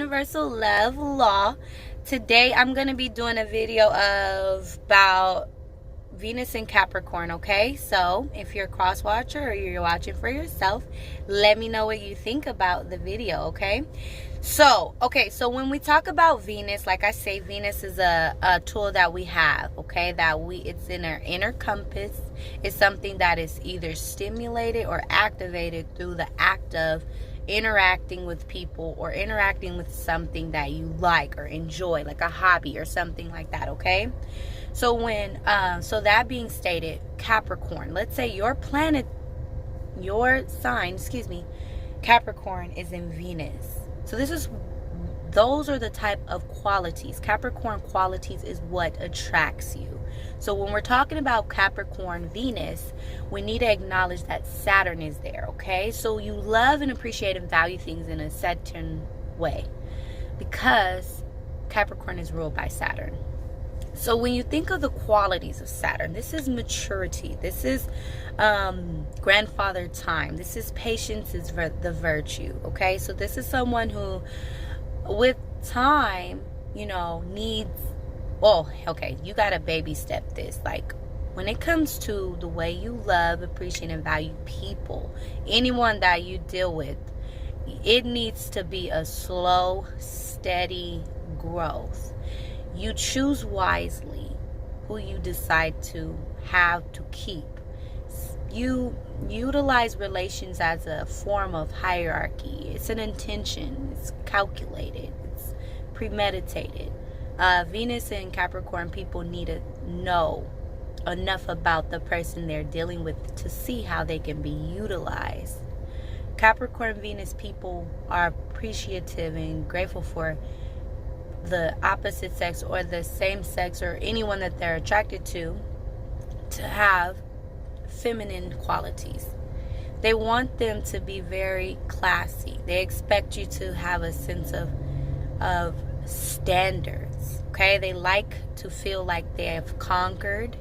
universal love law. Today I'm going to be doing a video about Venus in Capricorn, okay? So if you're a cross watcher or you're watching for yourself, let me know what you think about the video, okay? So when we talk about Venus, like I say, Venus is a tool that we have, okay? It's in our inner compass. It's something that is either stimulated or activated through the act of interacting with people or interacting with something that you like or enjoy, like a hobby or something like that, okay? So so that being stated, Capricorn, let's say your sign, Capricorn is in Venus. So those are the type of qualities. Capricorn qualities is what attracts you. So when we're talking about Capricorn Venus, we need to acknowledge that Saturn is there, okay? So you love and appreciate and value things in a certain way because Capricorn is ruled by Saturn. So when you think of the qualities of Saturn, this is maturity. This is grandfather time. This is patience, is the virtue, okay? So this is someone who, with time, needs, you got to baby step this. Like, when it comes to the way you love, appreciate, and value people, anyone that you deal with, it needs to be a slow, steady growth. You choose wisely who you decide to have to keep. You utilize relations as a form of hierarchy. It's an intention. It's calculated. It's premeditated. Venus and Capricorn people need to know enough about the person they're dealing with to see how they can be utilized. Capricorn Venus people are appreciative and grateful for the opposite sex or the same sex or anyone that they're attracted to have feminine qualities. They want them to be very classy. They expect you to have a sense of standards, okay? They like to feel like they have conquered.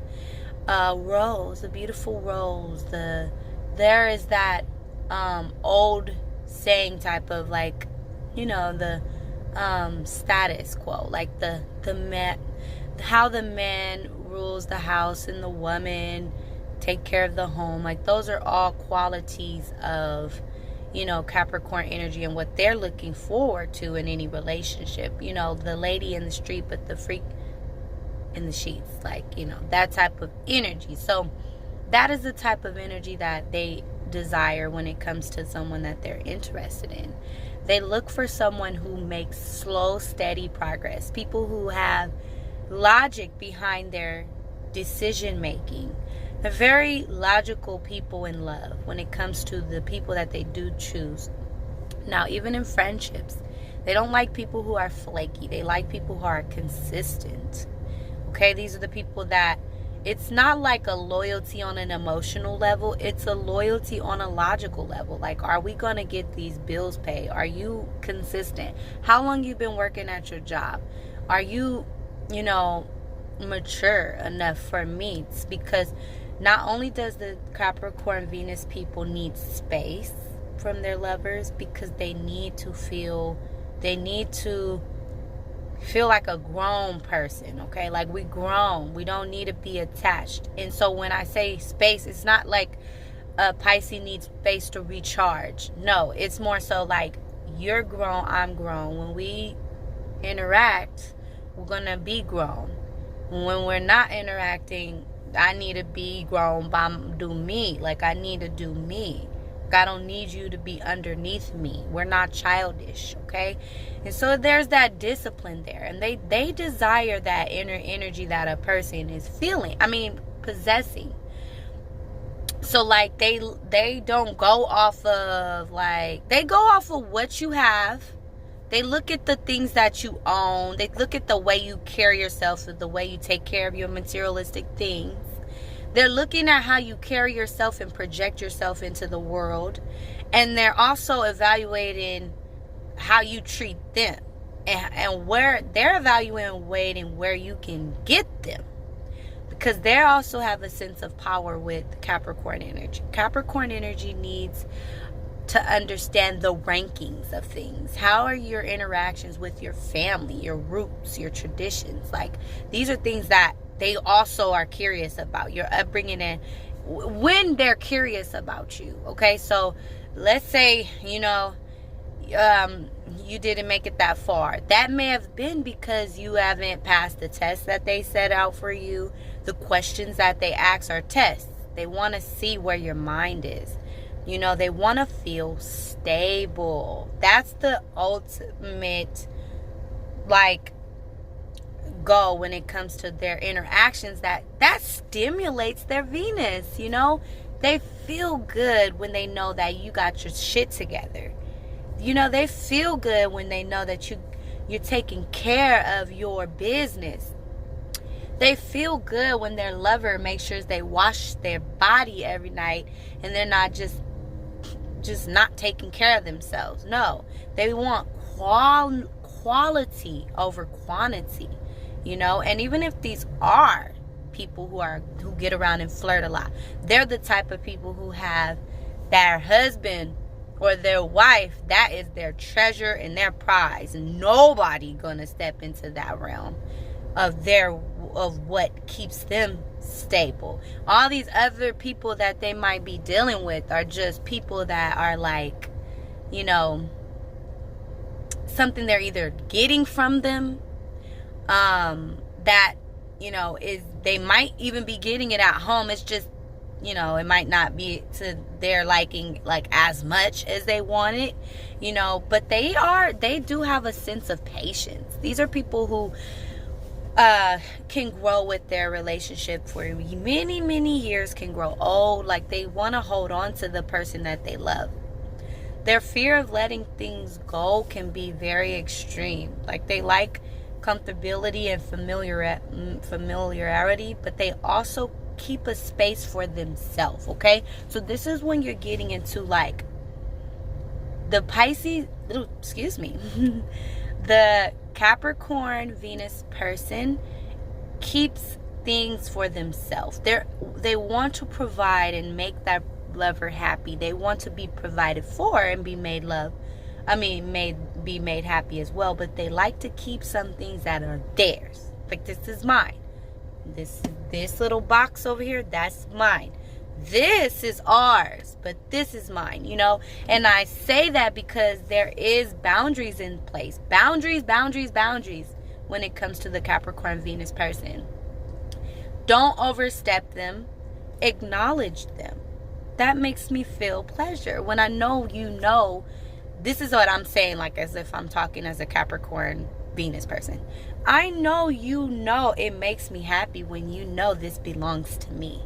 Rose, a beautiful rose. There is that old saying type of, like, the status quo, like the man, how the man rules the house and the woman take care of the home. Like, those are all qualities of Capricorn energy and what they're looking forward to in any relationship. The lady in the street but the freak in the sheets, like, that type of energy. So that is the type of energy that they desire when it comes to someone that they're interested in. They look for someone who makes slow, steady progress. People who have logic behind their decision making. They're very logical people in love when it comes to the people that they do choose. Now, even in friendships, they don't like people who are flaky. They like people who are consistent. Okay, these are the people that, it's not like a loyalty on an emotional level. It's a loyalty on a logical level. Like, are we going to get these bills paid? Are you consistent? How long you been working at your job? Are you, mature enough for meets? Because not only does the Capricorn Venus people need space from their lovers, because they need to feel like a grown person, okay? Like, we grown. We don't need to be attached. And so when I say space, it's not like a Pisces needs space to recharge. No, it's more so like, you're grown, I'm grown. When we interact, we're going to be grown. When we're not interacting, I need to be grown by do me. Like, I need to do me. I don't need you to be underneath me. We're not childish, okay? And so there's that discipline there. And they desire that inner energy that a person is possessing. So, like, they don't go off of, like, they go off of what you have. They look at the things that you own. They look at the way you carry yourself, the way you take care of your materialistic things. They're looking at how you carry yourself and project yourself into the world. And they're also evaluating how you treat them. And where they're evaluating where you can get them. Because they also have a sense of power with Capricorn energy. Capricorn energy needs to understand the rankings of things. How are your interactions with your family, your roots, your traditions? Like, these are things that they also are curious about, your upbringing, and when they're curious about you. Okay, so let's say, you didn't make it that far. That may have been because you haven't passed the test that they set out for you. The questions that they ask are tests. They want to see where your mind is. They want to feel stable. That's the ultimate, goal when it comes to their interactions. That stimulates their Venus. They feel good when they know that you got your shit together. They feel good when they know that you're taking care of your business. They feel good when their lover makes sure they wash their body every night and they're not just not taking care of themselves. No, they want quality over quantity, and even if these are people who get around and flirt a lot, they're the type of people who have their husband or their wife, that is their treasure and their prize, and nobody gonna step into that realm of what keeps them stable. All these other people that they might be dealing with are just people that are something they're either getting from them, that is, they might even be getting it at home. It's just, it might not be to their liking as much as they want it, but they do have a sense of patience. These are people who can grow with their relationship for many, many years, can grow old. They want to hold on to the person that they love. Their fear of letting things go can be very extreme. They like comfortability and familiarity, but they also keep a space for themselves. Okay, so this is when you're getting into the Pisces, the Capricorn Venus person keeps things for themselves. They want to provide and make that lover happy. They want to be provided for and be made happy as well, but they like to keep some things that are theirs. This is mine. This little box over here, that's mine. This is ours, but this is mine, and I say that because there is boundaries in place. Boundaries when it comes to the Capricorn Venus person. Don't overstep them. Acknowledge them. That makes me feel pleasure when I know this is what I'm saying, as if I'm talking as a Capricorn Venus person. I know it makes me happy when this belongs to me.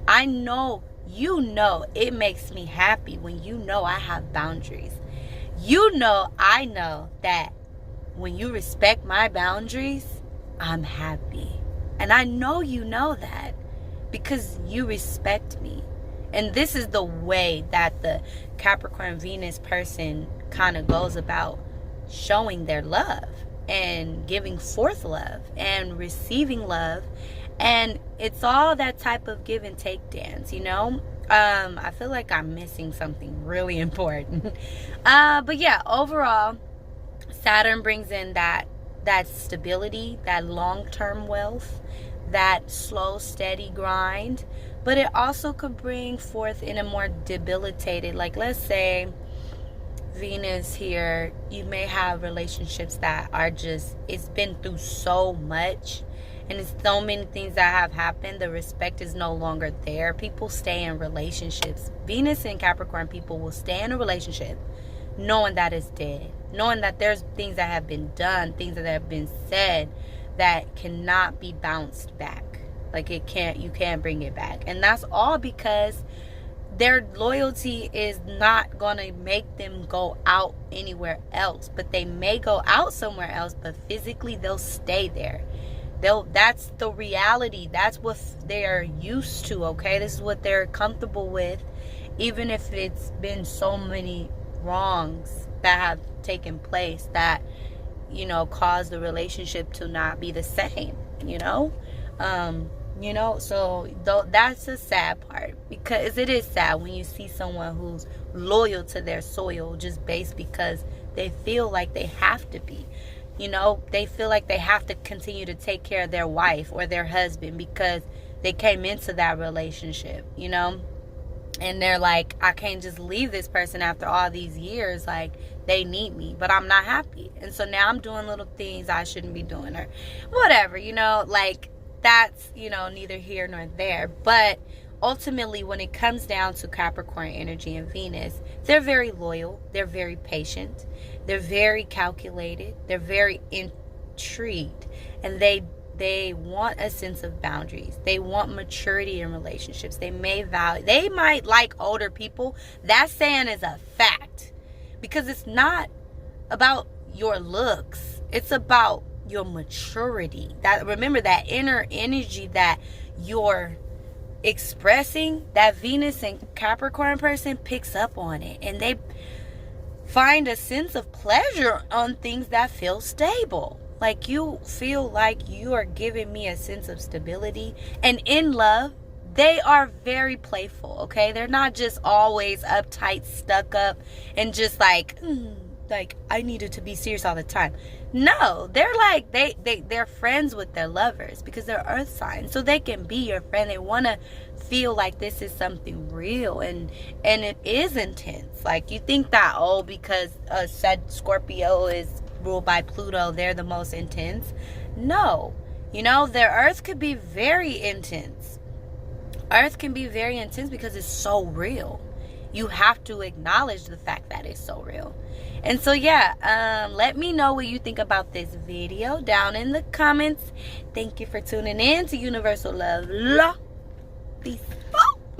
I know it makes me happy when I have boundaries. I know that when you respect my boundaries, I'm happy. And I know that because you respect me. And this is the way that the Capricorn Venus person kind of goes about showing their love and giving forth love and receiving love. And it's all that type of give and take dance, I feel like I'm missing something really important. But yeah, overall, Saturn brings in that stability, that long-term wealth, that slow, steady grind. But it also could bring forth in a more debilitated, let's say Venus here, you may have relationships that are it's been through so much, and it's so many things that have happened. The respect is no longer there. People stay in relationships. Venus and Capricorn people will stay in a relationship knowing that it's dead, knowing that there's things that have been done, things that have been said that cannot be bounced back. You can't bring it back. And that's all because their loyalty is not going to make them go out anywhere else. But they may go out somewhere else, but physically they'll stay there. That's the reality. That's what they're used to, okay? This is what they're comfortable with, even if it's been so many wrongs that have taken place that, caused the relationship to not be the same, You know, so that's the sad part, because it is sad when you see someone who's loyal to their soil just based because they feel like they have to be. You know, they feel like they have to continue to take care of their wife or their husband because they came into that relationship, you know, and they're like, I can't just leave this person after all these years. Like, they need me, but I'm not happy, and so now I'm doing little things I shouldn't be doing, or whatever, you know. Like, that's, you know, neither here nor there. But ultimately, when it comes down to Capricorn energy and Venus, they're very loyal, they're very patient, they're very calculated, they're very intrigued, and they want a sense of boundaries. They want maturity in relationships. They might like older people. That saying is a fact, because it's not about your looks, it's about your maturity. That, remember, that inner energy that you're expressing, that Venus and Capricorn person picks up on it, and they find a sense of pleasure on things that feel stable. Like, you feel like you are giving me a sense of stability. And in love, they are very playful, okay? They're not just always uptight, stuck up, and just like I needed to be serious all the time. No, they're like, they're friends with their lovers because they're earth signs. So they can be your friend. They want to feel like this is something real, and it is intense. Like, you think that, oh, because Scorpio is ruled by Pluto, they're the most intense. No, you know, their earth could be very intense. Earth can be very intense because it's so real. You have to acknowledge the fact that it's so real. And so, yeah, let me know what you think about this video down in the comments. Thank you for tuning in to Universal Love Law. Peace.